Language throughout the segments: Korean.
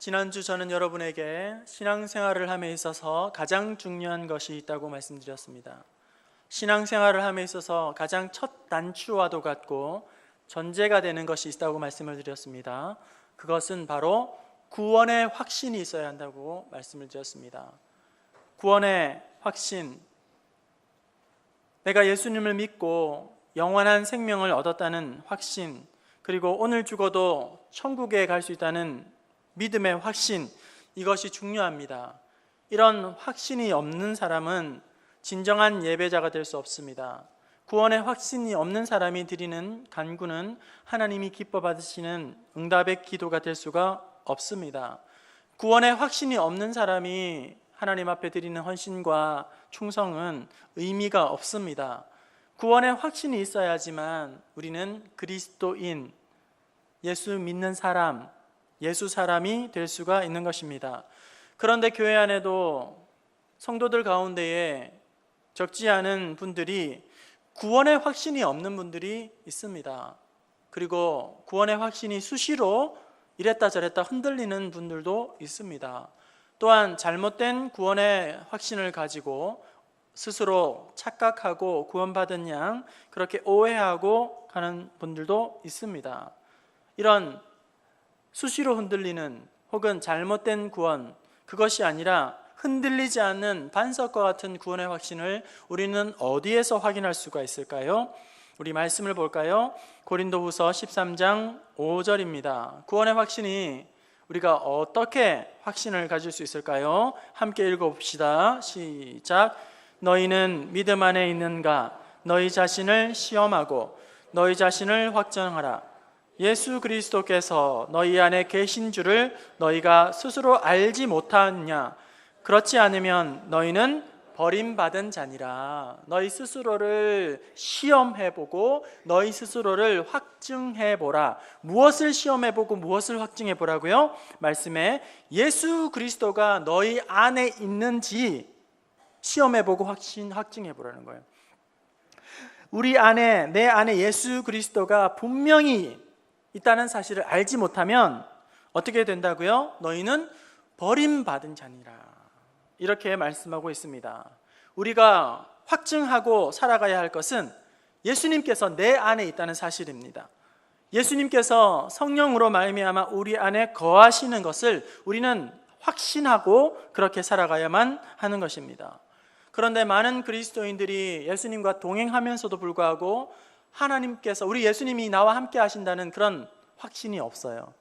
지난주 저는 여러분에게 신앙생활을 함에 있어서 가장 중요한 것이 있다고 말씀드렸습니다. 신앙생활을 함에 있어서 가장 첫 단추와도 같고 전제가 되는 것이 있다고 말씀을 드렸습니다. 그것은 바로 구원의 확신이 있어야 한다고 말씀을 드렸습니다. 구원의 확신, 내가 예수님을 믿고 영원한 생명을 얻었다는 확신, 그리고 오늘 죽어도 천국에 갈 수 있다는 믿음의 확신, 이것이 중요합니다. 이런 확신이 없는 사람은 진정한 예배자가 될 수 없습니다. 구원의 확신이 없는 사람이 드리는 간구는 하나님이 기뻐 받으시는 응답의 기도가 될 수가 없습니다. 구원의 확신이 없는 사람이 하나님 앞에 드리는 헌신과 충성은 의미가 없습니다. 구원의 확신이 있어야지만 우리는 그리스도인, 예수 믿는 사람, 예수 사람이 될 수가 있는 것입니다. 그런데 교회 안에도 성도들 가운데에 적지 않은 분들이 구원의 확신이 없는 분들이 있습니다. 그리고 구원의 확신이 수시로 이랬다 저랬다 흔들리는 분들도 있습니다. 또한 잘못된 구원의 확신을 가지고 스스로 착각하고 구원받은 양 그렇게 오해하고 가는 분들도 있습니다. 이런 수시로 흔들리는 혹은 잘못된 구원, 그것이 아니라 흔들리지 않는 반석과 같은 구원의 확신을 우리는 어디에서 확인할 수가 있을까요? 우리 말씀을 볼까요? 고린도후서 13장 5절입니다. 구원의 확신이 우리가 어떻게 확신을 가질 수 있을까요? 함께 읽어봅시다. 시작. 너희는 믿음 안에 있는가? 너희 자신을 시험하고 너희 자신을 확정하라. 예수 그리스도께서 너희 안에 계신 줄을 너희가 스스로 알지 못하느냐? 그렇지 않으면 너희는 버림받은 자니라. 너희 스스로를 시험해보고 너희 스스로를 확증해보라. 무엇을 시험해보고 무엇을 확증해보라고요? 말씀에 예수 그리스도가 너희 안에 있는지 시험해보고 확증해보라는 거예요. 우리 안에, 내 안에 예수 그리스도가 분명히 있다는 사실을 알지 못하면 어떻게 된다고요? 너희는 버림받은 자니라. 이렇게 말씀하고 있습니다. 우리가 확증하고 살아가야 할 것은 예수님께서 내 안에 있다는 사실입니다. 예수님께서 성령으로 말미암아 우리 안에 거하시는 것을 우리는 확신하고 그렇게 살아가야만 하는 것입니다. 그런데 많은 그리스도인들이 예수님과 동행하면서도 불구하고 하나님께서, 우리 예수님이 나와 함께 하신다는 그런 확신이 없어요.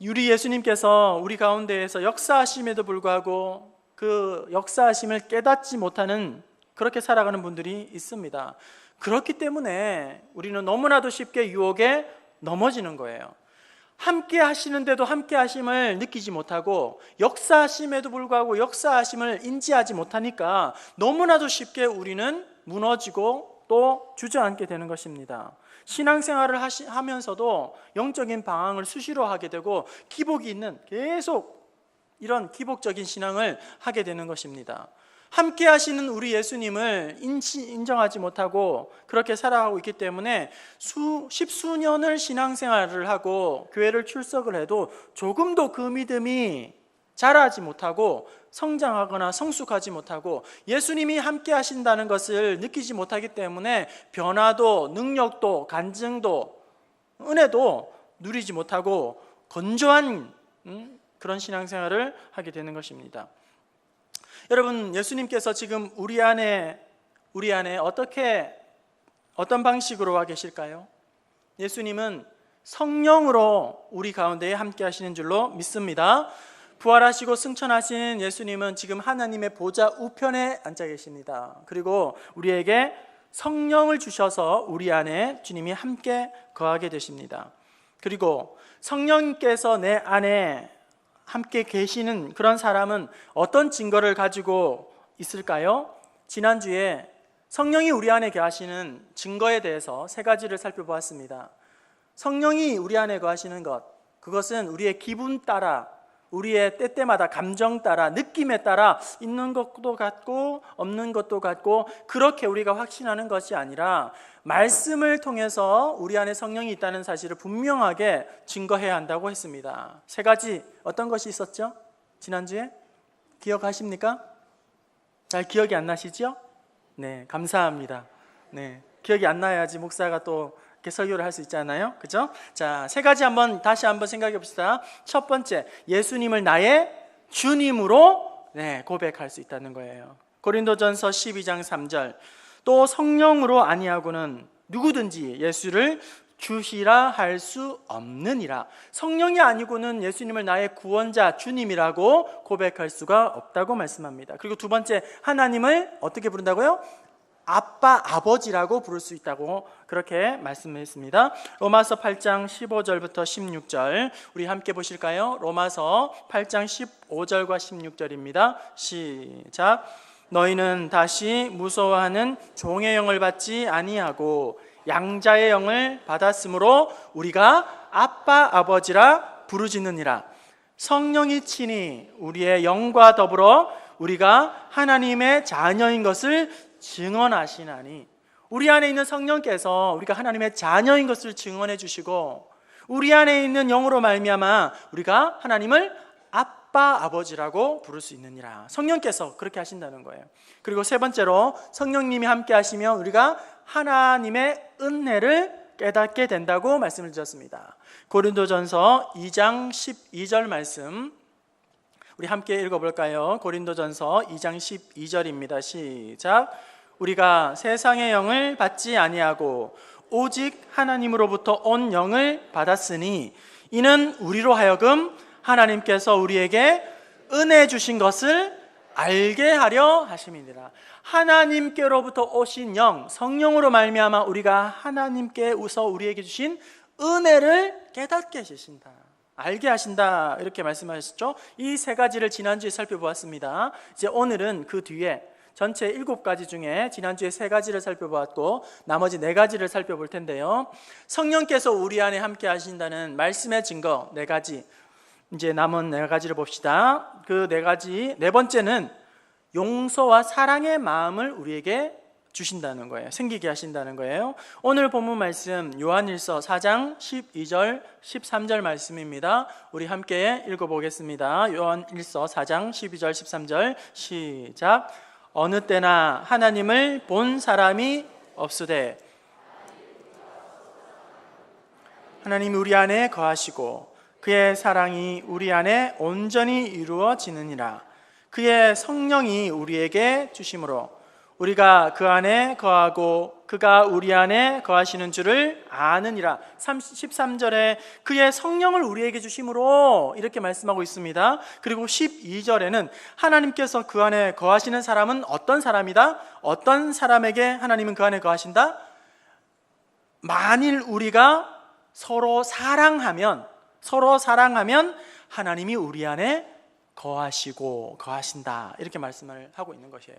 우리 예수님께서 우리 가운데에서 역사하심에도 불구하고 그 역사하심을 깨닫지 못하는, 그렇게 살아가는 분들이 있습니다. 그렇기 때문에 우리는 너무나도 쉽게 유혹에 넘어지는 거예요. 함께 하시는데도 함께 하심을 느끼지 못하고 역사하심에도 불구하고 역사하심을 인지하지 못하니까 너무나도 쉽게 우리는 무너지고 또 주저앉게 되는 것입니다. 신앙생활을 하면서도 영적인 방황을 수시로 하게 되고 기복이 있는, 계속 이런 기복적인 신앙을 하게 되는 것입니다. 함께 하시는 우리 예수님을 인정하지 못하고 그렇게 살아가고 있기 때문에 십수년을 신앙생활을 하고 교회를 출석을 해도 조금도 그 믿음이 자라지 못하고 성장하거나 성숙하지 못하고 예수님이 함께 하신다는 것을 느끼지 못하기 때문에 변화도 능력도 간증도 은혜도 누리지 못하고 건조한 그런 신앙생활을 하게 되는 것입니다. 여러분, 예수님께서 지금 우리 안에 어떤 방식으로 와 계실까요? 예수님은 성령으로 우리 가운데에 함께 하시는 줄로 믿습니다. 부활하시고 승천하신 예수님은 지금 하나님의 보좌 우편에 앉아 계십니다. 그리고 우리에게 성령을 주셔서 우리 안에 주님이 함께 거하게 되십니다. 그리고 성령께서 내 안에 함께 계시는 그런 사람은 어떤 증거를 가지고 있을까요? 지난주에 성령이 우리 안에 거하시는 증거에 대해서 세 가지를 살펴보았습니다. 성령이 우리 안에 거하시는 것, 그것은 우리의 기분 따라 우리의 때때마다 감정 따라, 느낌에 따라 있는 것도 같고 없는 것도 같고 그렇게 우리가 확신하는 것이 아니라 말씀을 통해서 우리 안에 성령이 있다는 사실을 분명하게 증거해야 한다고 했습니다. 세 가지 어떤 것이 있었죠? 지난주에? 기억하십니까? 잘 기억이 안 나시죠? 네, 감사합니다. 네, 기억이 안 나야지 목사가 또 이렇게 설교를 할 수 있잖아요. 그죠? 자, 세 가지 다시 한번 생각해 봅시다. 첫 번째, 예수님을 나의 주님으로 고백할 수 있다는 거예요. 고린도전서 12장 3절. 또 성령으로 아니하고는 누구든지 예수를 주시라 할 수 없느니라. 성령이 아니고는 예수님을 나의 구원자, 주님이라고 고백할 수가 없다고 말씀합니다. 그리고 두 번째, 하나님을 어떻게 부른다고요? 아빠, 아버지라고 부를 수 있다고 그렇게 말씀했습니다. 로마서 8장 15절부터 16절 우리 함께 보실까요? 로마서 8장 15절과 16절입니다. 시작. 너희는 다시 무서워하는 종의 영을 받지 아니하고 양자의 영을 받았으므로 우리가 아빠, 아버지라 부르짖느니라. 성령이 친히 우리의 영과 더불어 우리가 하나님의 자녀인 것을 증언하시나니, 우리 안에 있는 성령께서 우리가 하나님의 자녀인 것을 증언해 주시고 우리 안에 있는 영으로 말미암아 우리가 하나님을 아빠, 아버지라고 부를 수 있느니라. 성령께서 그렇게 하신다는 거예요. 그리고 세 번째로, 성령님이 함께 하시면 우리가 하나님의 은혜를 깨닫게 된다고 말씀을 드렸습니다. 고린도전서 2장 12절 말씀 우리 함께 읽어볼까요? 고린도전서 2장 12절입니다. 시작. 우리가 세상의 영을 받지 아니하고 오직 하나님으로부터 온 영을 받았으니 이는 우리로 하여금 하나님께서 우리에게 은혜 주신 것을 알게 하려 하심이니라. 하나님께로부터 오신 영, 성령으로 말미암아 우리가 하나님께서 우리에게 주신 은혜를 깨닫게 해주신다, 알게 하신다, 이렇게 말씀하셨죠. 이 세 가지를 지난주에 살펴보았습니다. 이제 오늘은 그 뒤에 전체 7가지 중에 지난주에 3가지를 살펴보았고 나머지 4가지를 살펴볼 텐데요. 성령께서 우리 안에 함께 하신다는 말씀의 증거 4가지, 이제 남은 4가지를 봅시다. 그 4가지, 네 번째는 용서와 사랑의 마음을 우리에게 주신다는 거예요. 생기게 하신다는 거예요. 오늘 본문 말씀 요한일서 4장 12절 13절 말씀입니다. 우리 함께 읽어보겠습니다. 요한일서 4장 12절 13절 시작. 어느 때나 하나님을 본 사람이 없으되 하나님이 우리 안에 거하시고 그의 사랑이 우리 안에 온전히 이루어지느니라. 그의 성령이 우리에게 주심으로 우리가 그 안에 거하고 그가 우리 안에 거하시는 줄을 아느니라. 13절에 그의 성령을 우리에게 주심으로 이렇게 말씀하고 있습니다. 그리고 12절에는 하나님께서 그 안에 거하시는 사람은 어떤 사람이다? 어떤 사람에게 하나님은 그 안에 거하신다? 만일 우리가 서로 사랑하면 하나님이 우리 안에 거하신다, 이렇게 말씀을 하고 있는 것이에요.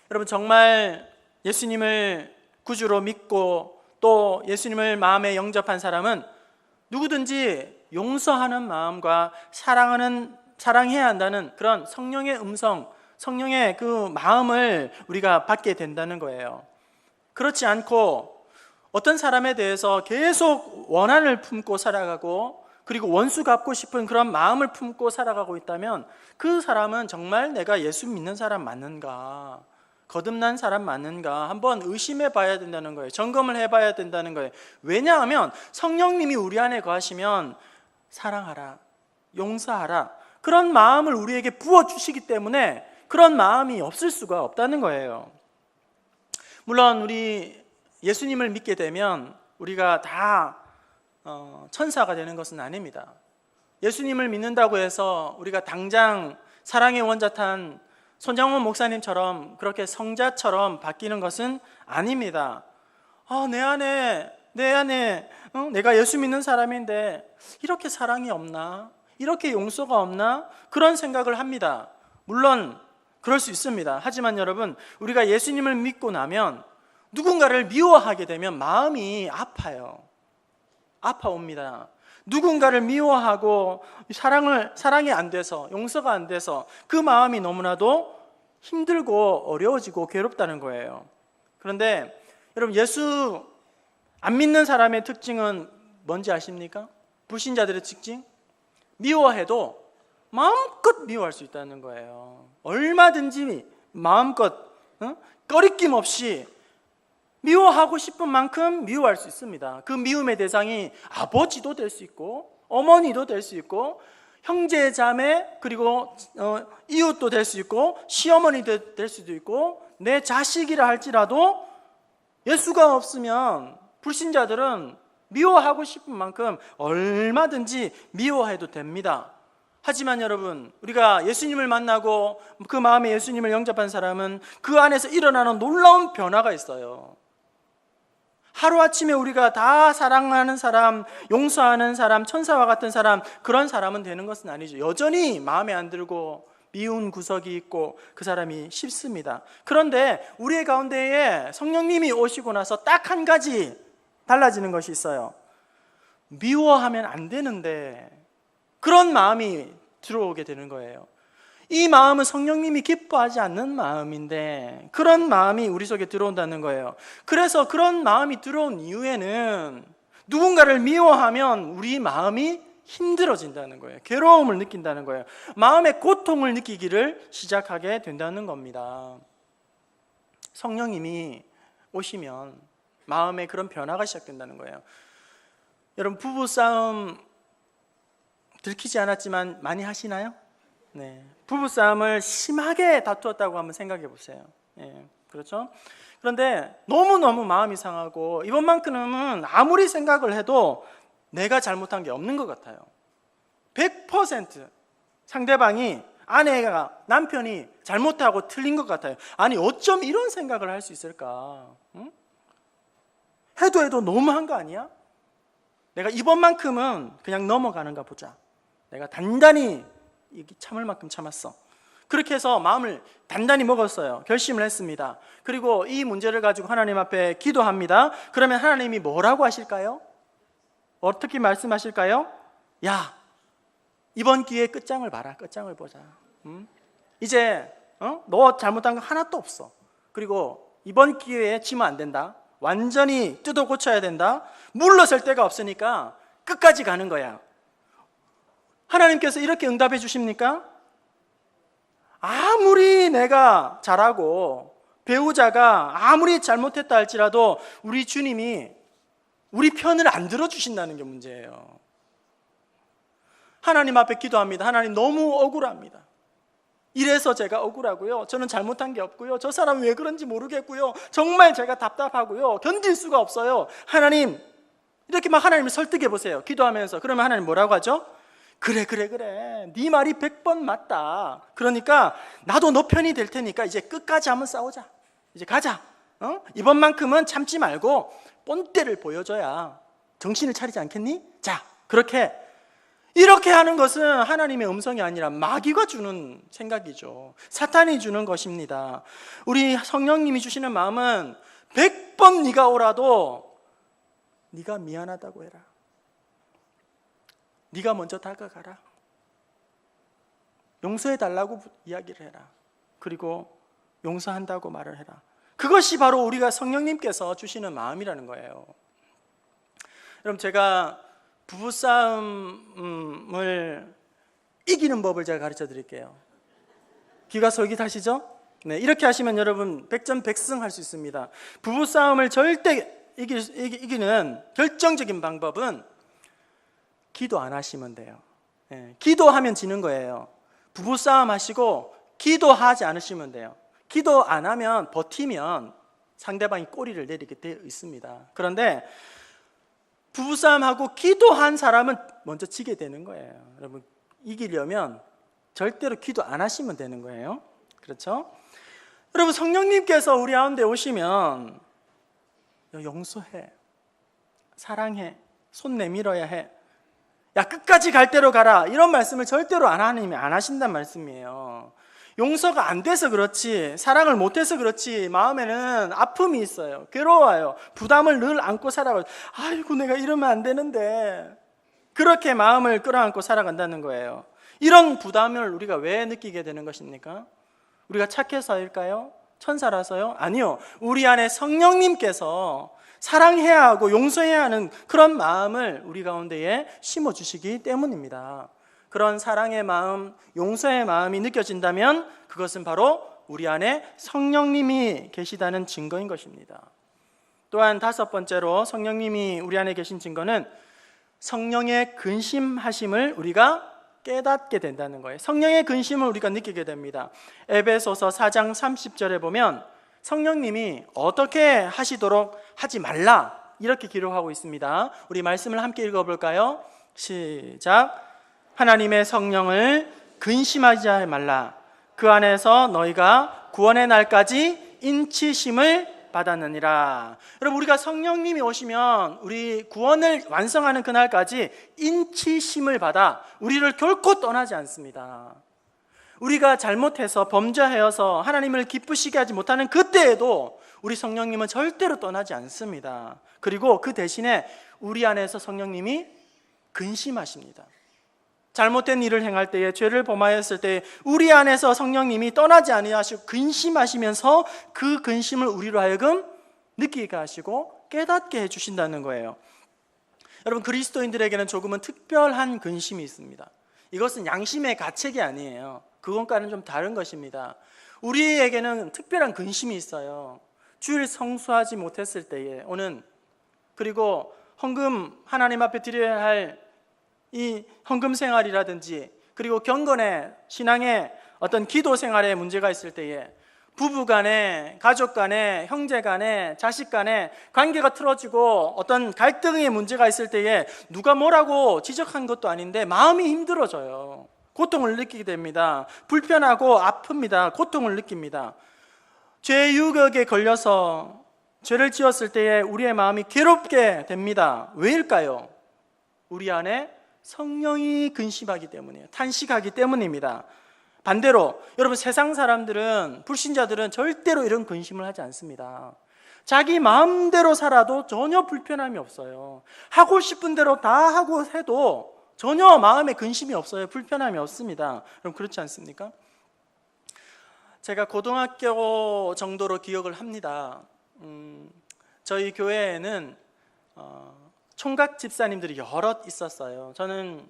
여러분, 정말 예수님을 구주로 믿고 또 예수님을 마음에 영접한 사람은 누구든지 용서하는 마음과 사랑해야 한다는 그런 성령의 음성, 성령의 그 마음을 우리가 받게 된다는 거예요. 그렇지 않고 어떤 사람에 대해서 계속 원한을 품고 살아가고 그리고 원수 갚고 싶은 그런 마음을 품고 살아가고 있다면 그 사람은 정말 내가 예수 믿는 사람 맞는가, 거듭난 사람 맞는가 한번 의심해 봐야 된다는 거예요. 점검을 해봐야 된다는 거예요. 왜냐하면 성령님이 우리 안에 거하시면 사랑하라, 용서하라, 그런 마음을 우리에게 부어주시기 때문에 그런 마음이 없을 수가 없다는 거예요. 물론 우리 예수님을 믿게 되면 우리가 다 천사가 되는 것은 아닙니다. 예수님을 믿는다고 해서 우리가 당장 사랑의 원자탄 손장원 목사님처럼 그렇게 성자처럼 바뀌는 것은 아닙니다. 내 안에 내가 예수 믿는 사람인데 이렇게 사랑이 없나? 이렇게 용서가 없나? 그런 생각을 합니다. 물론 그럴 수 있습니다. 하지만 여러분, 우리가 예수님을 믿고 나면 누군가를 미워하게 되면 마음이 아파옵니다. 누군가를 미워하고 사랑이 안 돼서, 용서가 안 돼서 그 마음이 너무나도 힘들고 어려워지고 괴롭다는 거예요. 그런데 여러분, 예수 안 믿는 사람의 특징은 뭔지 아십니까? 불신자들의 특징? 미워해도 마음껏 미워할 수 있다는 거예요. 얼마든지 마음껏 꺼리낌 없이 미워하고 싶은 만큼 미워할 수 있습니다. 그 미움의 대상이 아버지도 될 수 있고 어머니도 될 수 있고 형제 자매, 그리고 이웃도 될 수 있고 시어머니도 될 수도 있고 내 자식이라 할지라도 예수가 없으면 불신자들은 미워하고 싶은 만큼 얼마든지 미워해도 됩니다. 하지만 여러분, 우리가 예수님을 만나고 그 마음에 예수님을 영접한 사람은 그 안에서 일어나는 놀라운 변화가 있어요. 하루아침에 우리가 다 사랑하는 사람, 용서하는 사람, 천사와 같은 사람, 그런 사람은 되는 것은 아니죠. 여전히 마음에 안 들고 미운 구석이 있고 그 사람이 싫습니다. 그런데 우리의 가운데에 성령님이 오시고 나서 딱 한 가지 달라지는 것이 있어요. 미워하면 안 되는데 그런 마음이 들어오게 되는 거예요. 이 마음은 성령님이 기뻐하지 않는 마음인데 그런 마음이 우리 속에 들어온다는 거예요. 그래서 그런 마음이 들어온 이후에는 누군가를 미워하면 우리 마음이 힘들어진다는 거예요. 괴로움을 느낀다는 거예요. 마음의 고통을 느끼기를 시작하게 된다는 겁니다. 성령님이 오시면 마음에 그런 변화가 시작된다는 거예요. 여러분, 부부싸움 들키지 않았지만 많이 하시나요? 네, 부부싸움을 심하게 다투었다고 한번 생각해 보세요. 그렇죠? 그런데 너무너무 마음이 상하고 이번만큼은 아무리 생각을 해도 내가 잘못한 게 없는 것 같아요. 100% 상대방이, 아내가, 남편이 잘못하고 틀린 것 같아요. 아니, 어쩜 이런 생각을 할 수 있을까? 응? 해도 너무한 거 아니야? 내가 이번만큼은 그냥 넘어가는가 보자. 내가 단단히 참을 만큼 참았어. 그렇게 해서 마음을 단단히 먹었어요. 결심을 했습니다. 그리고 이 문제를 가지고 하나님 앞에 기도합니다. 그러면 하나님이 뭐라고 하실까요? 어떻게 말씀하실까요? 야, 이번 기회에 끝장을 봐라. 끝장을 보자. 이제 너 잘못한 거 하나도 없어. 그리고 이번 기회에 치면 안 된다. 완전히 뜯어 고쳐야 된다. 물러설 데가 없으니까 끝까지 가는 거야. 하나님께서 이렇게 응답해 주십니까? 아무리 내가 잘하고 배우자가 아무리 잘못했다 할지라도 우리 주님이 우리 편을 안 들어주신다는 게 문제예요. 하나님 앞에 기도합니다. 하나님, 너무 억울합니다. 이래서 제가 억울하고요. 저는 잘못한 게 없고요. 저 사람 왜 그런지 모르겠고요. 정말 제가 답답하고요. 견딜 수가 없어요. 하나님, 이렇게 막 하나님을 설득해 보세요. 기도하면서. 그러면 하나님 뭐라고 하죠? 그래. 네 말이 100번 맞다. 그러니까 나도 너 편이 될 테니까 이제 끝까지 한번 싸우자. 이제 가자. 이번만큼은 참지 말고 본때를 보여줘야 정신을 차리지 않겠니? 자, 이렇게 하는 것은 하나님의 음성이 아니라 마귀가 주는 생각이죠. 사탄이 주는 것입니다. 우리 성령님이 주시는 마음은 100번 네가 오라도 네가 미안하다고 해라. 네가 먼저 다가가라. 용서해달라고 이야기를 해라. 그리고 용서한다고 말을 해라. 그것이 바로 우리가 성령님께서 주시는 마음이라는 거예요. 여러분, 제가 부부싸움을 이기는 법을 제가 가르쳐 드릴게요. 귀가 솔깃하시죠? 네, 이렇게 하시면 여러분 100점 100승 할 수 있습니다. 부부싸움을 절대 이기는 결정적인 방법은 기도 안 하시면 돼요. 네, 기도하면 지는 거예요. 부부싸움 하시고 기도하지 않으시면 돼요. 기도 안 하면, 버티면 상대방이 꼬리를 내리게 되어 있습니다. 그런데 부부싸움하고 기도한 사람은 먼저 지게 되는 거예요. 여러분, 이기려면 절대로 기도 안 하시면 되는 거예요. 그렇죠? 여러분, 성령님께서 우리 가운데 오시면 용서해, 사랑해, 손 내밀어야 해, 야, 끝까지 갈 대로 가라, 이런 말씀을 절대로 하나님이 안 하신단 말씀이에요. 용서가 안 돼서 그렇지, 사랑을 못해서 그렇지 마음에는 아픔이 있어요. 괴로워요. 부담을 늘 안고 살아가요. 아이고, 내가 이러면 안 되는데, 그렇게 마음을 끌어안고 살아간다는 거예요. 이런 부담을 우리가 왜 느끼게 되는 것입니까? 우리가 착해서일까요? 천사라서요? 아니요. 우리 안에 성령님께서 사랑해야 하고 용서해야 하는 그런 마음을 우리 가운데에 심어주시기 때문입니다. 그런 사랑의 마음, 용서의 마음이 느껴진다면 그것은 바로 우리 안에 성령님이 계시다는 증거인 것입니다. 또한 다섯 번째로 성령님이 우리 안에 계신 증거는 성령의 근심하심을 우리가 깨닫게 된다는 거예요. 성령의 근심을 우리가 느끼게 됩니다. 에베소서 4장 30절에 보면 성령님이 어떻게 하시도록 하지 말라 이렇게 기록하고 있습니다. 우리 말씀을 함께 읽어볼까요? 시작. 하나님의 성령을 근심하지 말라. 그 안에서 너희가 구원의 날까지 인치심을 받았느니라. 여러분, 우리가 성령님이 오시면 우리 구원을 완성하는 그날까지 인치심을 받아 우리를 결코 떠나지 않습니다. 우리가 잘못해서 범죄하여서 하나님을 기쁘시게 하지 못하는 그때에도 우리 성령님은 절대로 떠나지 않습니다. 그리고 그 대신에 우리 안에서 성령님이 근심하십니다. 잘못된 일을 행할 때에, 죄를 범하였을 때에 우리 안에서 성령님이 떠나지 아니하시고 근심하시면서 그 근심을 우리로 하여금 느끼게 하시고 깨닫게 해주신다는 거예요. 여러분, 그리스도인들에게는 조금은 특별한 근심이 있습니다. 이것은 양심의 가책이 아니에요. 그것과는 좀 다른 것입니다. 우리에게는 특별한 근심이 있어요. 주일 성수하지 못했을 때에 오는, 그리고 헌금 하나님 앞에 드려야 할 이 헌금 생활이라든지, 그리고 경건의 신앙의 어떤 기도 생활에 문제가 있을 때에, 부부 간에, 가족 간에, 형제 간에, 자식 간에 관계가 틀어지고 어떤 갈등의 문제가 있을 때에 누가 뭐라고 지적한 것도 아닌데 마음이 힘들어져요. 고통을 느끼게 됩니다. 불편하고 아픕니다. 고통을 느낍니다. 죄 유혹에 걸려서 죄를 지었을 때에 우리의 마음이 괴롭게 됩니다. 왜일까요? 우리 안에 성령이 근심하기 때문이에요. 탄식하기 때문입니다. 반대로 여러분, 세상 사람들은, 불신자들은 절대로 이런 근심을 하지 않습니다. 자기 마음대로 살아도 전혀 불편함이 없어요. 하고 싶은 대로 다 하고 해도 전혀 마음에 근심이 없어요. 불편함이 없습니다. 그럼 그렇지 않습니까? 제가 고등학교 정도로 기억을 합니다. 저희 교회에는 총각 집사님들이 여럿 있었어요. 저는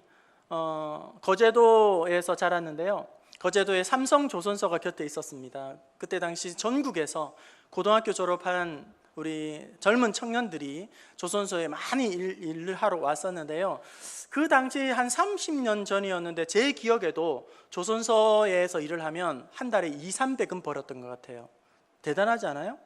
거제도에서 자랐는데요. 거제도에 삼성조선소가 곁에 있었습니다. 그때 당시 전국에서 고등학교 졸업한 우리 젊은 청년들이 조선소에 많이 일을 하러 왔었는데요. 그 당시 한 30년 전이었는데 제 기억에도 조선소에서 일을 하면 한 달에 200~300은 벌었던 것 같아요. 대단하지 않아요?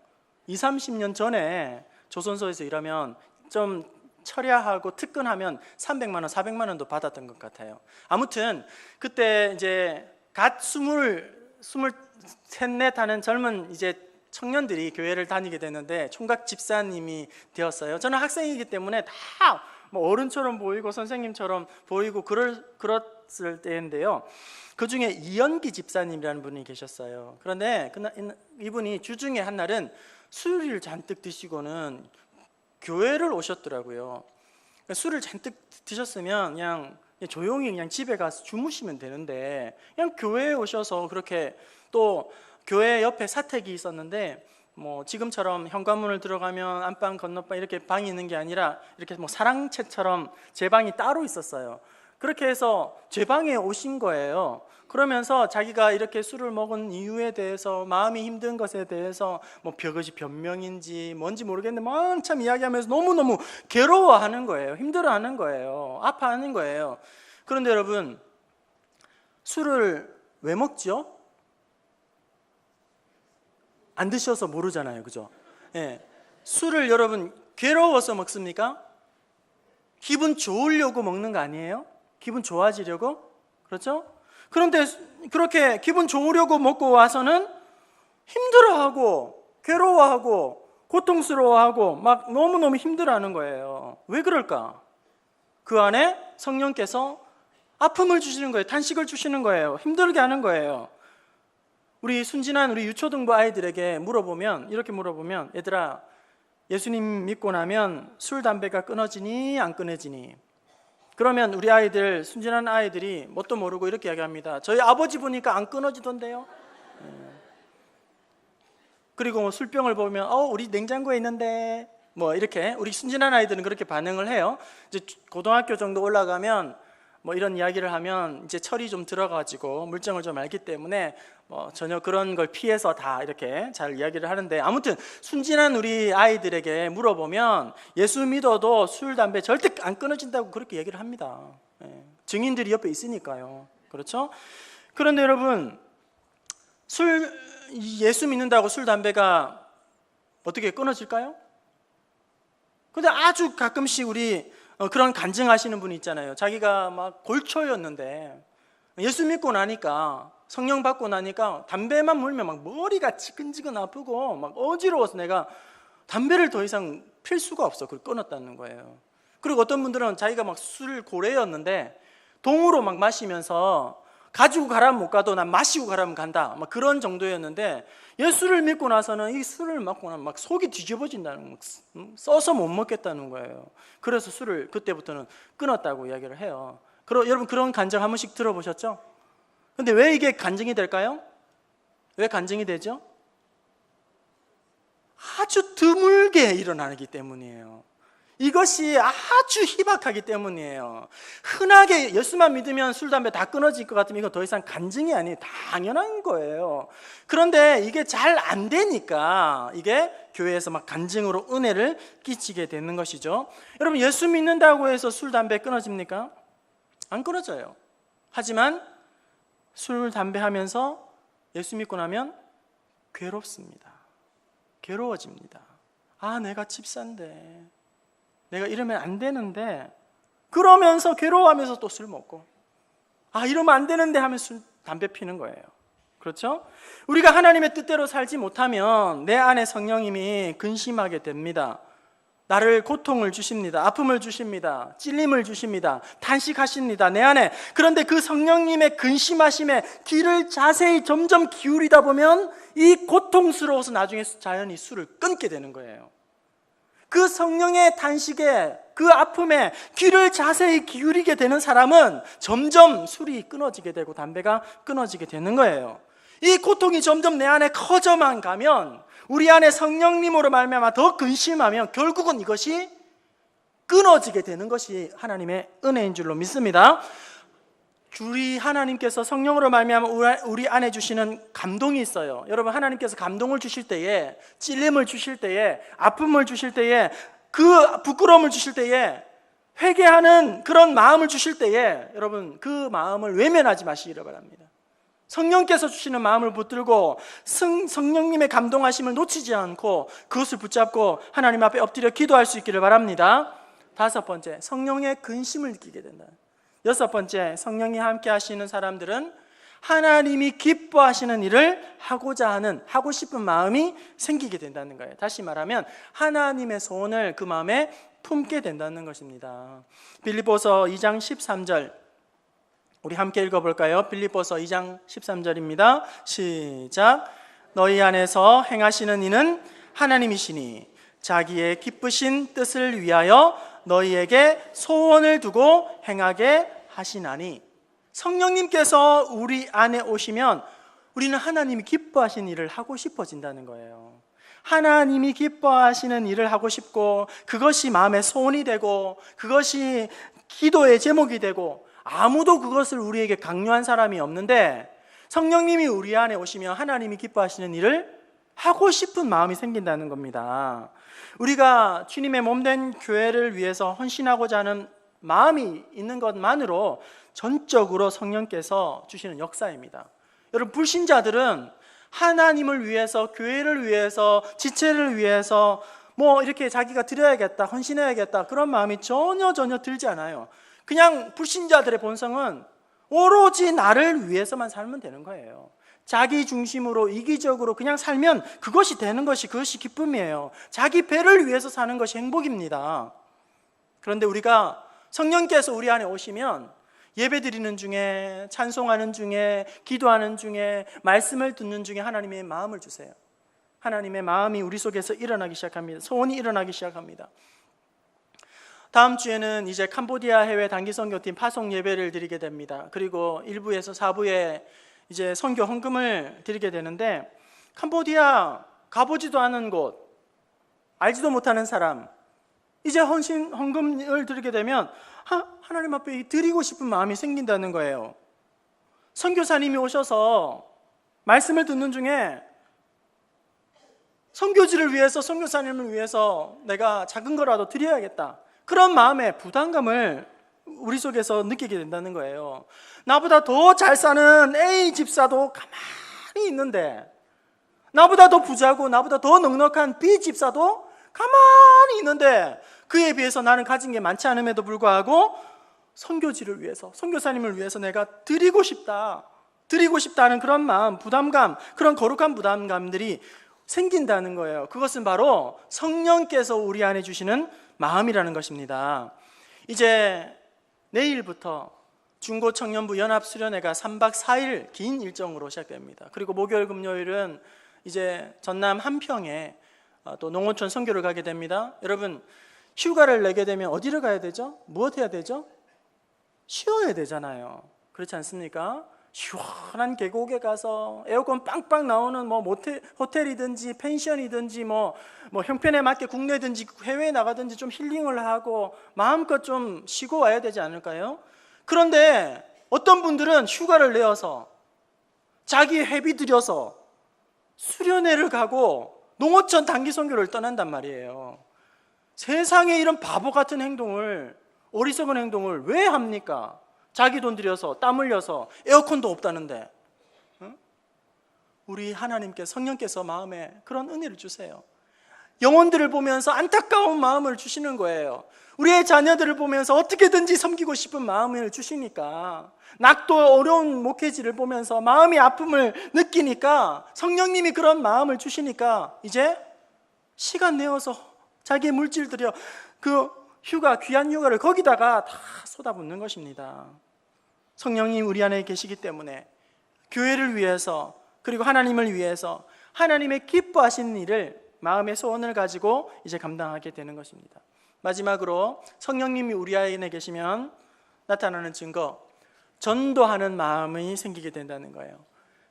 20~30년 전에 조선소에서 일하면 좀 철야하고 특근하면 300만 원, 400만 원도 받았던 것 같아요. 아무튼 그때 이제 갓 23, 4 하는 젊은 이제 청년들이 교회를 다니게 되는데 총각 집사님이 되었어요. 저는 학생이기 때문에 다 뭐 어른처럼 보이고 선생님처럼 보이고 그랬을 때인데요. 그 중에 이연기 집사님이라는 분이 계셨어요. 그런데 이분이 주중에 한 날은 술을 잔뜩 드시고는 교회를 오셨더라고요. 술을 잔뜩 드셨으면 그냥 조용히 그냥 집에 가서 주무시면 되는데 그냥 교회에 오셔서 그렇게, 또 교회 옆에 사택이 있었는데 뭐 지금처럼 현관문을 들어가면 안방 건너방 이렇게 방이 있는 게 아니라 이렇게 뭐 사랑채처럼 제 방이 따로 있었어요. 그렇게 해서 제 방에 오신 거예요. 그러면서 자기가 이렇게 술을 먹은 이유에 대해서, 마음이 힘든 것에 대해서 뭐 그것이 변명인지 뭔지 모르겠는데 한참 이야기하면서 너무너무 괴로워하는 거예요. 힘들어하는 거예요. 아파하는 거예요. 그런데 여러분, 술을 왜 먹죠? 안 드셔서 모르잖아요. 그죠? 예. 술을 여러분 괴로워서 먹습니까? 기분 좋으려고 먹는 거 아니에요? 기분 좋아지려고? 그렇죠? 그런데 그렇게 기분 좋으려고 먹고 와서는 힘들어하고 괴로워하고 고통스러워하고 막 너무너무 힘들어하는 거예요. 왜 그럴까? 그 안에 성령께서 아픔을 주시는 거예요. 탄식을 주시는 거예요. 힘들게 하는 거예요. 우리 순진한 우리 유초등부 아이들에게 물어보면, 이렇게 물어보면, 얘들아, 예수님 믿고 나면 술, 담배가 끊어지니 안 끊어지니? 그러면 우리 아이들, 순진한 아이들이 뭣도 모르고 이렇게 이야기합니다. 저희 아버지 보니까 안 끊어지던데요. 그리고 뭐 술병을 보면 우리 냉장고에 있는데 뭐 이렇게, 우리 순진한 아이들은 그렇게 반응을 해요. 이제 고등학교 정도 올라가면 뭐 이런 이야기를 하면 이제 철이 좀 들어가지고 물정을 좀 알기 때문에 뭐 전혀 그런 걸 피해서 다 이렇게 잘 이야기를 하는데, 아무튼 순진한 우리 아이들에게 물어보면 예수 믿어도 술, 담배 절대 안 끊어진다고 그렇게 얘기를 합니다. 증인들이 옆에 있으니까요. 그렇죠? 그런데 여러분, 예수 믿는다고 술, 담배가 어떻게 끊어질까요? 근데 아주 가끔씩 우리 그런 간증하시는 분이 있잖아요. 자기가 막 골초였는데 예수 믿고 나니까, 성령 받고 나니까 담배만 물면 막 머리가 지근지근 아프고 막 어지러워서 내가 담배를 더 이상 필 수가 없어. 그걸 끊었다는 거예요. 그리고 어떤 분들은 자기가 막 술 고래였는데 동으로 막 마시면서 가지고 가라면 못 가도 난 마시고 가라면 간다, 막 그런 정도였는데 예수를 믿고 나서는 이 술을 먹고 나면 막 속이 뒤집어진다는, 써서 못 먹겠다는 거예요. 그래서 술을 그때부터는 끊었다고 이야기를 해요. 여러분 그런 간증 한 번씩 들어보셨죠? 근데 왜 이게 간증이 될까요? 왜 간증이 되죠? 아주 드물게 일어나기 때문이에요. 이것이 아주 희박하기 때문이에요. 흔하게 예수만 믿으면 술, 담배 다 끊어질 것 같으면 이거 더 이상 간증이 아니에요. 당연한 거예요. 그런데 이게 잘 안 되니까 이게 교회에서 막 간증으로 은혜를 끼치게 되는 것이죠. 여러분, 예수 믿는다고 해서 술, 담배 끊어집니까? 안 끊어져요. 하지만 술, 담배 하면서 예수 믿고 나면 괴롭습니다. 괴로워집니다. 내가 집사인데, 내가 이러면 안 되는데, 그러면서 괴로워하면서 또 술 먹고, 이러면 안 되는데 하면서 술, 담배 피는 거예요. 그렇죠? 우리가 하나님의 뜻대로 살지 못하면 내 안에 성령님이 근심하게 됩니다. 나를 고통을 주십니다. 아픔을 주십니다. 찔림을 주십니다. 탄식하십니다, 내 안에. 그런데 그 성령님의 근심하심에 귀를 자세히 점점 기울이다 보면 이 고통스러워서 나중에 자연히 술을 끊게 되는 거예요. 그 성령의 탄식에, 그 아픔에 귀를 자세히 기울이게 되는 사람은 점점 술이 끊어지게 되고 담배가 끊어지게 되는 거예요. 이 고통이 점점 내 안에 커져만 가면, 우리 안에 성령님으로 말미암아 더 근심하면 결국은 이것이 끊어지게 되는 것이 하나님의 은혜인 줄로 믿습니다. 우리 하나님께서 성령으로 말미암아 우리 안에 주시는 감동이 있어요. 여러분, 하나님께서 감동을 주실 때에, 찔림을 주실 때에, 아픔을 주실 때에, 그 부끄러움을 주실 때에, 회개하는 그런 마음을 주실 때에 여러분, 그 마음을 외면하지 마시기를 바랍니다. 성령께서 주시는 마음을 붙들고 성령님의 감동하심을 놓치지 않고 그것을 붙잡고 하나님 앞에 엎드려 기도할 수 있기를 바랍니다. 5번째, 성령의 근심을 느끼게 된다. 6번째, 성령이 함께 하시는 사람들은 하나님이 기뻐하시는 일을 하고 싶은 마음이 생기게 된다는 거예요. 다시 말하면 하나님의 소원을 그 마음에 품게 된다는 것입니다. 빌립보서 2장 13절 우리 함께 읽어볼까요? 빌립보서 2장 13절입니다. 시작. 너희 안에서 행하시는 이는 하나님이시니 자기의 기쁘신 뜻을 위하여 너희에게 소원을 두고 행하게 하시나니. 성령님께서 우리 안에 오시면 우리는 하나님이 기뻐하시는 일을 하고 싶어진다는 거예요. 하나님이 기뻐하시는 일을 하고 싶고, 그것이 마음의 소원이 되고, 그것이 기도의 제목이 되고, 아무도 그것을 우리에게 강요한 사람이 없는데 성령님이 우리 안에 오시면 하나님이 기뻐하시는 일을 하고 싶은 마음이 생긴다는 겁니다. 우리가 주님의 몸된 교회를 위해서 헌신하고자 하는 마음이 있는 것만으로 전적으로 성령께서 주시는 역사입니다. 여러분, 불신자들은 하나님을 위해서, 교회를 위해서, 지체를 위해서 이렇게 자기가 드려야겠다, 헌신해야겠다, 그런 마음이 전혀 들지 않아요. 그냥 불신자들의 본성은 오로지 나를 위해서만 살면 되는 거예요. 자기 중심으로 이기적으로 그냥 살면 그것이 되는 것이, 그것이 기쁨이에요. 자기 배를 위해서 사는 것이 행복입니다. 그런데 우리가, 성령께서 우리 안에 오시면 예배드리는 중에, 찬송하는 중에, 기도하는 중에, 말씀을 듣는 중에 하나님의 마음을 주세요. 하나님의 마음이 우리 속에서 일어나기 시작합니다. 소원이 일어나기 시작합니다. 다음 주에는 이제 캄보디아 해외 단기 선교팀 파송 예배를 드리게 됩니다. 그리고 1부에서 4부에 이제 선교 헌금을 드리게 되는데, 캄보디아 가보지도 않은 곳, 알지도 못하는 사람, 이제 헌금을 드리게 되면 하나님 앞에 드리고 싶은 마음이 생긴다는 거예요. 선교사님이 오셔서 말씀을 듣는 중에 선교지를 위해서, 선교사님을 위해서 내가 작은 거라도 드려야겠다, 그런 마음의 부담감을 우리 속에서 느끼게 된다는 거예요. 나보다 더 잘 사는 A 집사도 가만히 있는데, 나보다 더 부자고 나보다 더 넉넉한 B 집사도 가만히 있는데, 그에 비해서 나는 가진 게 많지 않음에도 불구하고 선교지를 위해서, 선교사님을 위해서 내가 드리고 싶다는 그런 마음, 부담감, 그런 거룩한 부담감들이 생긴다는 거예요. 그것은 바로 성령께서 우리 안에 주시는 마음이라는 것입니다. 이제 내일부터 중고청년부 연합수련회가 3박 4일 긴 일정으로 시작됩니다. 그리고 목요일 금요일은 이제 전남 한평에 또 농어촌 선교를 가게 됩니다. 여러분, 휴가를 내게 되면 어디를 가야 되죠? 무엇 해야 되죠? 쉬어야 되잖아요. 그렇지 않습니까? 시원한 계곡에 가서 에어컨 빵빵 나오는 호텔이든지 펜션이든지 형편에 맞게 국내든지 해외에 나가든지 좀 힐링을 하고 마음껏 좀 쉬고 와야 되지 않을까요? 그런데 어떤 분들은 휴가를 내어서 자기 회비 들여서 수련회를 가고 농어촌 단기 선교를 떠난단 말이에요. 세상에 이런 바보 같은 행동을, 어리석은 행동을 왜 합니까? 자기 돈 들여서 땀 흘려서 에어컨도 없다는데. 우리 하나님께, 성령께서 마음에 그런 은혜를 주세요. 영혼들을 보면서 안타까운 마음을 주시는 거예요. 우리의 자녀들을 보면서 어떻게든지 섬기고 싶은 마음을 주시니까, 낙도 어려운 목회지를 보면서 마음이 아픔을 느끼니까, 성령님이 그런 마음을 주시니까 이제 시간 내어서 자기의 물질 들여 그 휴가, 귀한 휴가를 거기다가 다 쏟아붓는 것입니다. 성령님 우리 안에 계시기 때문에 교회를 위해서, 그리고 하나님을 위해서 하나님의 기뻐하시는 일을, 마음의 소원을 가지고 이제 감당하게 되는 것입니다. 마지막으로 성령님이 우리 안에 계시면 나타나는 증거, 전도하는 마음이 생기게 된다는 거예요.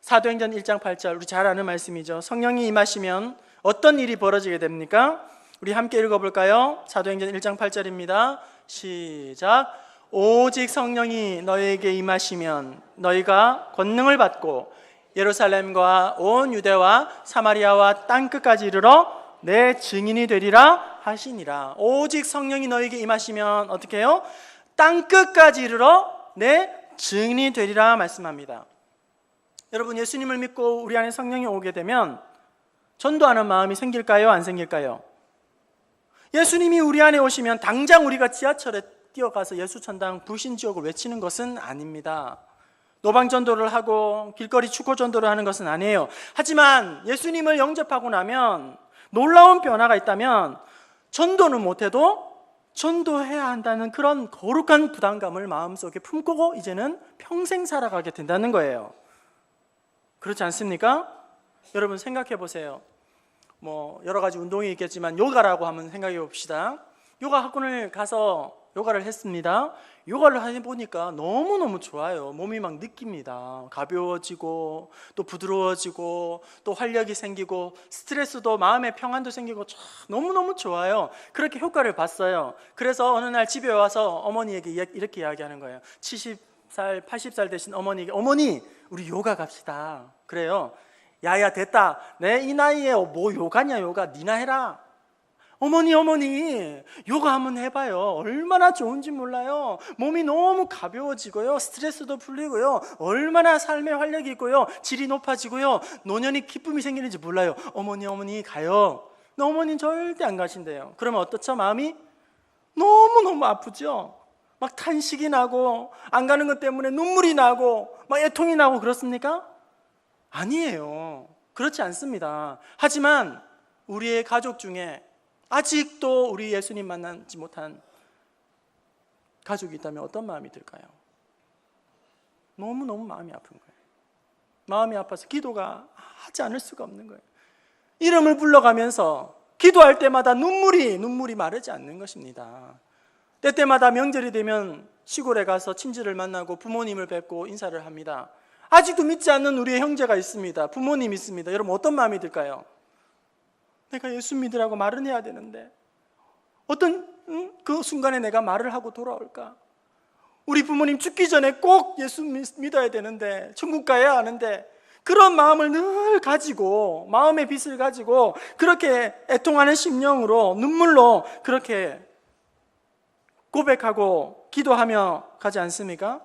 사도행전 1장 8절, 우리 잘 아는 말씀이죠. 성령이 임하시면 어떤 일이 벌어지게 됩니까? 우리 함께 읽어볼까요? 사도행전 1장 8절입니다. 시작. 오직 성령이 너희에게 임하시면 너희가 권능을 받고 예루살렘과 온 유대와 사마리아와 땅끝까지 이르러 내 증인이 되리라 하시니라. 오직 성령이 너희에게 임하시면 어떻게 해요? 땅끝까지 이르러 내 증인이 되리라 말씀합니다. 여러분, 예수님을 믿고 우리 안에 성령이 오게 되면 전도하는 마음이 생길까요? 안 생길까요? 예수님이 우리 안에 오시면 당장 우리가 지하철에 뛰어가서 예수천당 불신지옥을 외치는 것은 아닙니다. 노방전도를 하고 길거리 축구전도를 하는 것은 아니에요. 하지만 예수님을 영접하고 나면 놀라운 변화가 있다면, 전도는 못해도 전도해야 한다는 그런 거룩한 부담감을 마음속에 품고 이제는 평생 살아가게 된다는 거예요. 그렇지 않습니까? 여러분 생각해 보세요. 여러 가지 운동이 있겠지만 요가라고 한번 생각해 봅시다. 요가 학원을 가서 요가를 했습니다. 요가를 해보니까 너무너무 좋아요. 몸이 막 느낍니다. 가벼워지고 또 부드러워지고 또 활력이 생기고 스트레스도, 마음의 평안도 생기고 너무너무 좋아요. 그렇게 효과를 봤어요. 그래서 어느 날 집에 와서 어머니에게 이렇게 이야기하는 거예요. 70살, 80살 되신 어머니에게, 어머니 우리 요가 갑시다. 그래요. 야야 됐다. 내 이 나이에 뭐 요가냐, 요가 니나 해라. 어머니 요가 한번 해봐요. 얼마나 좋은지 몰라요. 몸이 너무 가벼워지고요, 스트레스도 풀리고요, 얼마나 삶의 활력이 있고요, 질이 높아지고요, 노년이 기쁨이 생기는지 몰라요. 어머니 가요. 근데 어머니는 절대 안 가신대요. 그러면 어떻죠? 마음이 너무너무 아프죠. 막 탄식이 나고 안 가는 것 때문에 눈물이 나고 막 애통이 나고 그렇습니까? 아니에요. 그렇지 않습니다. 하지만 우리의 가족 중에 아직도 우리 예수님 만나지 못한 가족이 있다면 어떤 마음이 들까요? 너무너무 마음이 아픈 거예요. 마음이 아파서 기도가 하지 않을 수가 없는 거예요. 이름을 불러가면서 기도할 때마다 눈물이 마르지 않는 것입니다. 때때마다 명절이 되면 시골에 가서 친지를 만나고 부모님을 뵙고 인사를 합니다. 아직도 믿지 않는 우리의 형제가 있습니다. 부모님 있습니다. 여러분 어떤 마음이 들까요? 내가 예수 믿으라고 말은 해야 되는데 어떤 그 순간에 내가 말을 하고 돌아올까? 우리 부모님 죽기 전에 꼭 예수 믿어야 되는데 천국 가야 하는데 그런 마음을 늘 가지고 마음의 빚을 가지고 그렇게 애통하는 심령으로 눈물로 그렇게 고백하고 기도하며 가지 않습니까?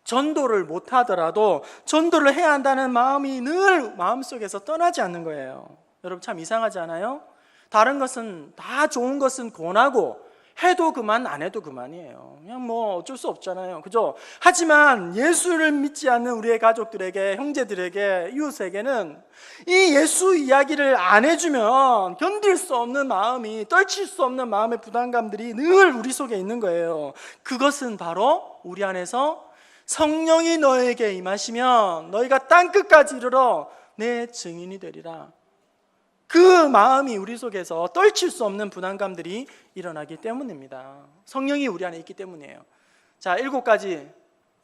전도를 못하더라도 전도를 해야 한다는 마음이 늘 마음속에서 떠나지 않는 거예요. 여러분 참 이상하지 않아요? 다른 것은 다 좋은 것은 권하고 해도 그만 안 해도 그만이에요. 그냥 뭐 어쩔 수 없잖아요. 그죠? 하지만 예수를 믿지 않는 우리의 가족들에게, 형제들에게, 이웃에게는 이 예수 이야기를 안 해주면 견딜 수 없는 마음이, 떨칠 수 없는 마음의 부담감들이 늘 우리 속에 있는 거예요. 그것은 바로 우리 안에서 성령이 너에게 임하시면 너희가 땅끝까지 이르러 내 증인이 되리라. 그 마음이 우리 속에서 떨칠 수 없는 부담감들이 일어나기 때문입니다. 성령이 우리 안에 있기 때문이에요. 자, 7가지,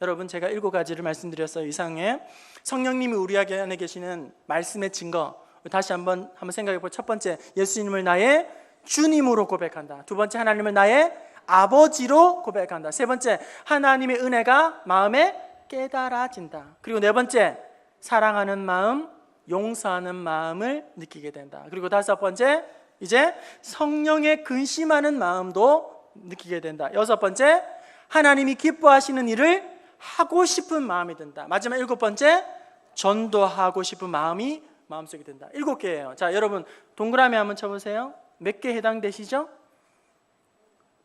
여러분 제가 7가지를 말씀드렸어요. 이상의 성령님이 우리 안에 계시는 말씀의 증거, 다시 한번 생각해 볼. 첫 번째, 예수님을 나의 주님으로 고백한다. 두 번째, 하나님을 나의 아버지로 고백한다. 세 번째, 하나님의 은혜가 마음에 깨달아진다. 그리고 네 번째, 사랑하는 마음, 용서하는 마음을 느끼게 된다. 그리고 다섯 번째, 이제 성령의 근심하는 마음도 느끼게 된다. 여섯 번째, 하나님이 기뻐하시는 일을 하고 싶은 마음이 든다. 마지막 7번째, 전도하고 싶은 마음이 마음속에 든다. 7개예요. 자, 여러분 동그라미 한번 쳐보세요. 몇 개 해당되시죠?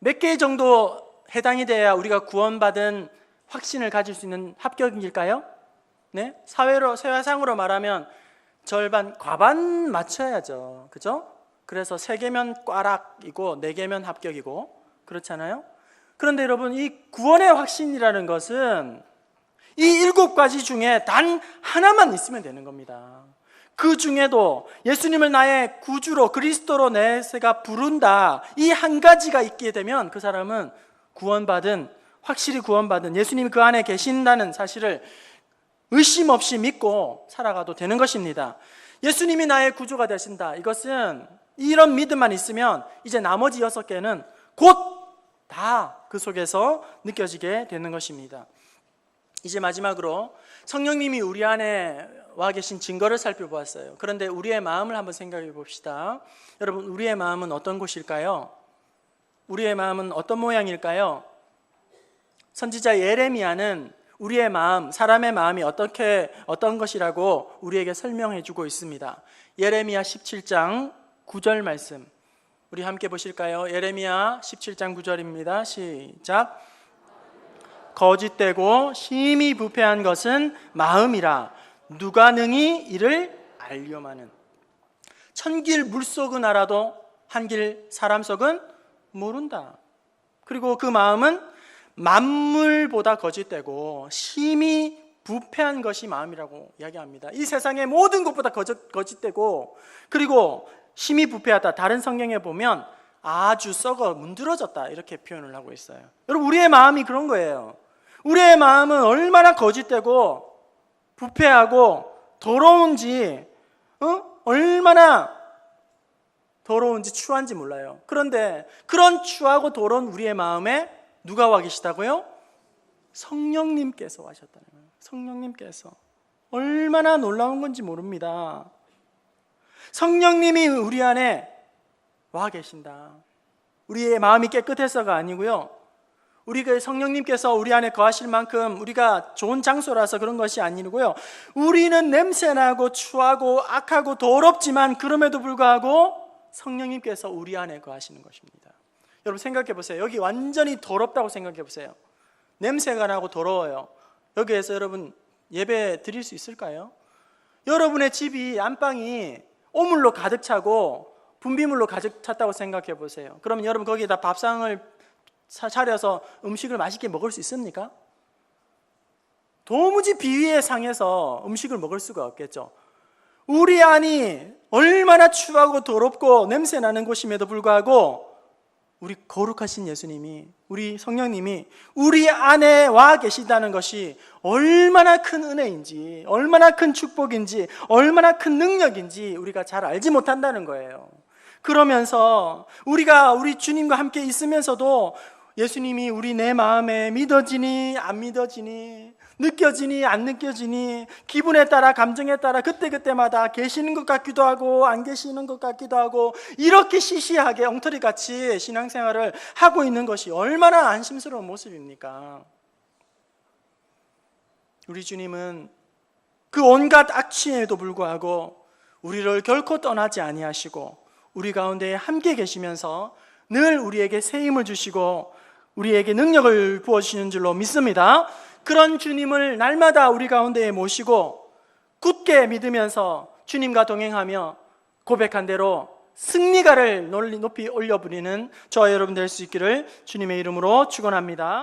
몇 개 정도 해당이 돼야 우리가 구원받은 확신을 가질 수 있는 합격일까요? 네? 세상으로 말하면 절반, 과반 맞춰야죠. 그죠? 그래서 3개면 꽈락이고 4개면 합격이고 그렇잖아요? 그런데 여러분, 이 구원의 확신이라는 것은 이 7가지 중에 단 하나만 있으면 되는 겁니다. 그 중에도 예수님을 나의 구주로, 그리스도로 내가 부른다, 이 한 가지가 있게 되면 그 사람은 구원받은, 확실히 구원받은, 예수님이 그 안에 계신다는 사실을 의심 없이 믿고 살아가도 되는 것입니다. 예수님이 나의 구주가 되신다, 이것은 이런 믿음만 있으면 이제 나머지 6개는 곧 다 그 속에서 느껴지게 되는 것입니다. 이제 마지막으로 성령님이 우리 안에 와 계신 증거를 살펴보았어요. 그런데 우리의 마음을 한번 생각해 봅시다. 여러분, 우리의 마음은 어떤 곳일까요? 우리의 마음은 어떤 모양일까요? 선지자 예레미야는 우리의 마음, 사람의 마음이 어떤 것이라고 우리에게 설명해 주고 있습니다. 예레미야 17장 9절 말씀, 우리 함께 보실까요? 예레미야 17장 9절입니다. 시작. 거짓되고 심히 부패한 것은 마음이라 누가 능히 이를 알려마는. 천길 물속은 알아도 한길 사람 속은 모른다. 그리고 그 마음은 만물보다 거짓되고 심히 부패한 것이 마음이라고 이야기합니다. 이 세상의 모든 것보다 거짓되고 그리고 심히 부패하다. 다른 성경에 보면 아주 썩어 문드러졌다, 이렇게 표현을 하고 있어요. 여러분, 우리의 마음이 그런 거예요. 우리의 마음은 얼마나 거짓되고 부패하고 더러운지, 얼마나 더러운지 추한지 몰라요. 그런데 그런 추하고 더러운 우리의 마음에 누가 와 계시다고요? 성령님께서 와셨다는 거예요. 성령님께서. 얼마나 놀라운 건지 모릅니다. 성령님이 우리 안에 와 계신다. 우리의 마음이 깨끗해서가 아니고요, 우리가 성령님께서 우리 안에 거하실 만큼 우리가 좋은 장소라서 그런 것이 아니고요, 우리는 냄새나고 추하고 악하고 더럽지만 그럼에도 불구하고 성령님께서 우리 안에 거하시는 것입니다. 여러분 생각해 보세요. 여기 완전히 더럽다고 생각해 보세요. 냄새가 나고 더러워요. 여기에서 여러분 예배 드릴 수 있을까요? 여러분의 집이, 안방이 오물로 가득 차고 분비물로 가득 찼다고 생각해 보세요. 그러면 여러분 거기에다 밥상을 차려서 음식을 맛있게 먹을 수 있습니까? 도무지 비위에 상해서 음식을 먹을 수가 없겠죠. 우리 안이 얼마나 추하고 더럽고 냄새나는 곳임에도 불구하고 우리 거룩하신 예수님이, 우리 성령님이 우리 안에 와 계시다는 것이 얼마나 큰 은혜인지, 얼마나 큰 축복인지, 얼마나 큰 능력인지 우리가 잘 알지 못한다는 거예요. 그러면서 우리가 우리 주님과 함께 있으면서도 예수님이 우리 내 마음에 믿어지니 안 믿어지니, 느껴지니 안 느껴지니, 기분에 따라 감정에 따라 그때그때마다 계시는 것 같기도 하고 안 계시는 것 같기도 하고, 이렇게 시시하게 엉터리같이 신앙생활을 하고 있는 것이 얼마나 안심스러운 모습입니까? 우리 주님은 그 온갖 악취에도 불구하고 우리를 결코 떠나지 아니하시고 우리 가운데 함께 계시면서 늘 우리에게 새 힘을 주시고 우리에게 능력을 부어주시는 줄로 믿습니다. 그런 주님을 날마다 우리 가운데에 모시고 굳게 믿으면서 주님과 동행하며 고백한 대로 승리가를 높이 올려부리는 저와 여러분 될 수 있기를 주님의 이름으로 축원합니다.